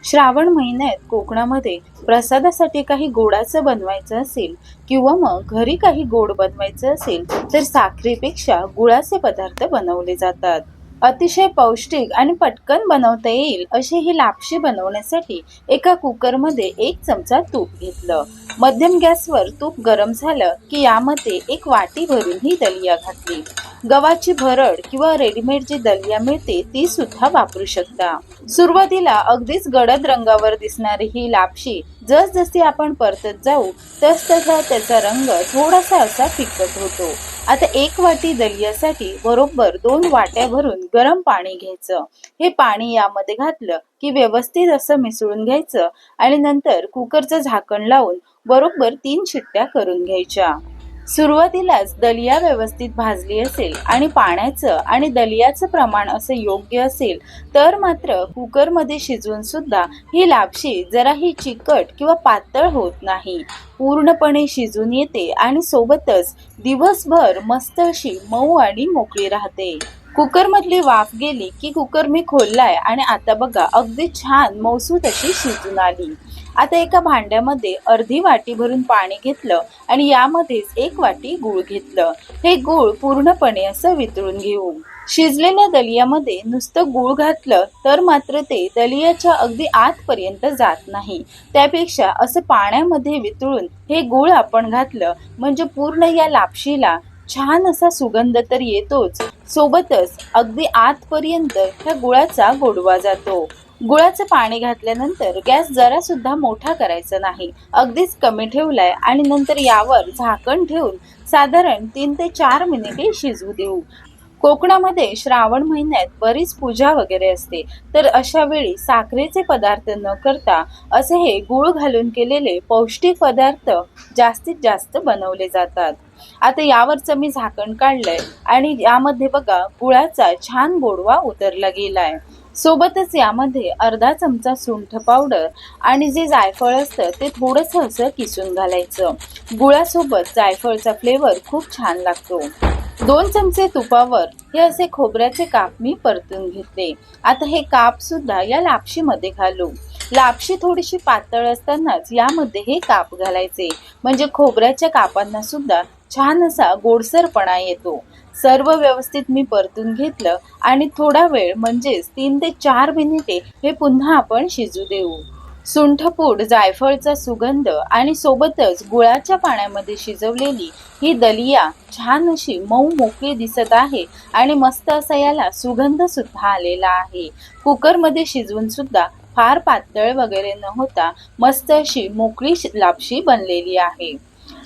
श्रावण महिन्यात कोकणामध्ये प्रसादासाठी काही गोडाचं बनवायचं असेल किंवा मग घरी काही गोड बनवायचं असेल तर साखरेपेक्षा गुळाचे पदार्थ बनवले जातात. अतिशय पौष्टिक आणि पटकन बनवता येईल अशी ही लापशी बनवण्यासाठी एका कुकरमध्ये 1 चमचा तूप घेतलं. मध्यम गॅसवर तूप गरम झालं की यामध्ये 1 वाटी भरून ही दलिया घातली. गव्हाची भरड किंवा रेडीमेड जी दलिया मिळते ती सुद्धा वापरू शकता. सुरुवातीला अगदीच गडद रंगावर दिसणारी ही लापशी जसजशी आपण परतत जाऊ तसतसा त्याचा रंग थोडासा असा फिकट होतो. आता 1 वाटी दलियासाठी बरोबर 2 वाट्या भरून गरम पाणी घ्यायचं. हे पाणी यामध्ये घातलं की व्यवस्थित असं मिसळून घ्यायचं आणि नंतर कुकरचं झाकण लावून बरोबर 3 शिट्ट्या करून घ्यायच्या. सुरुवातीलाच दलिया व्यवस्थित भाजली असेल आणि पाण्याचं आणि दलियाचं प्रमाण असं योग्य असेल तर मात्र कुकरमध्ये शिजवून सुद्धा ही लापशी जराही चिकट किंवा पातळ होत नाही. पूर्णपणे शिजून येते आणि सोबतच दिवसभर मस्त अशी मऊ आणि मोकळी राहते. कुकरमधली वाफ गेली की कुकर मी खोललाय आणि आता बघा अगदी छान मऊसूत अशी शिजून आली. आता एका भांड्यामध्ये अर्धी वाटी भरून पाणी घेतलं आणि यामध्येच 1 वाटी गूळ घेतलं. हे गूळ पूर्णपणे असं वितळून घेऊ. शिजलेल्या दलियामध्ये नुसतं गूळ घातलं तर मात्र ते दलियाच्या अगदी आतपर्यंत जात नाही. त्यापेक्षा असं पाण्यामध्ये वितळून हे गूळ आपण घातलं म्हणजे पूर्ण या लापशीला छान असा सुगंध तर येतोच, सोबतच अगदी आतपर्यंत ह्या गुळाचा गोडवा जातो. गुळाचं पाणी घातल्यानंतर गॅस जरा सुद्धा मोठा करायचा नाही, अगदीच कमी ठेवलाय आणि नंतर यावर झाकण ठेवून साधारण 3 ते 4 मिनिटे शिजू देऊ. कोकणामध्ये श्रावण महिन्यात बरीच पूजा वगैरे असते, तर अशा वेळी साखरेचे पदार्थ न करता असे हे गूळ घालून केलेले पौष्टिक पदार्थ जास्तीत जास्त बनवले जातात. आता यावरचं मी झाकण काढलंय आणि यामध्ये बघा गुळाचा छान गोडवा उतरला गेलाय. सोबतच यामध्ये अर्धा चमचा सुंठ पावडर आणि जे जायफळ असतं ते थोडंसं असं किसून घालायचं. गुळासोबत जायफळचा फ्लेवर खूप छान लागतो. 2 चमचे तुपावर हे असे खोबऱ्याचे काप मी परतून घेतले. आता हे काप सुद्धा या लापशीमध्ये घालू. लापशी थोडीशी पातळ असतानाच यामध्ये हे काप घालायचे म्हणजे खोबऱ्याच्या कापांना सुद्धा छान असा गोडसरपणा येतो. सर्व व्यवस्थित मी परतून घेतलं आणि थोडा वेळ म्हणजेच 3 ते 4 मिनिटे हे पुन्हा आपण शिजू देऊ. सुंठपूड, जायफळचा सुगंध आणि सोबतच गुळाच्या पाण्यामध्ये शिजवलेली ही दलिया छान अशी मऊ मोकळी दिसत आहे आणि मस्त असा याला सुगंध सुद्धा आलेला आहे. कुकरमध्ये शिजवून सुद्धा फार पातळ वगैरे न होता मस्त अशी मोकळी लापशी बनलेली आहे.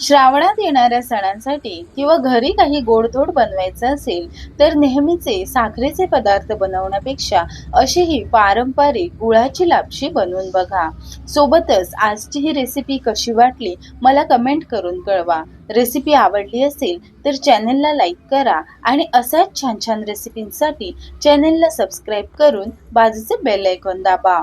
श्रावणात येणाऱ्या सणांसाठी किंवा घरी काही गोडधोड बनवायचं असेल तर नेहमीचे साखरेचे पदार्थ बनवण्यापेक्षा अशी ही पारंपरिक गुळाची लापशी बनवून बघा. सोबतच आजची ही रेसिपी कशी वाटली मला कमेंट करून कळवा. रेसिपी आवडली असेल तर चॅनलला लाईक करा आणि असाच छान छान रेसिपींसाठी चॅनलला सबस्क्राईब करून बाजूचे बेल आयकॉन दाबा.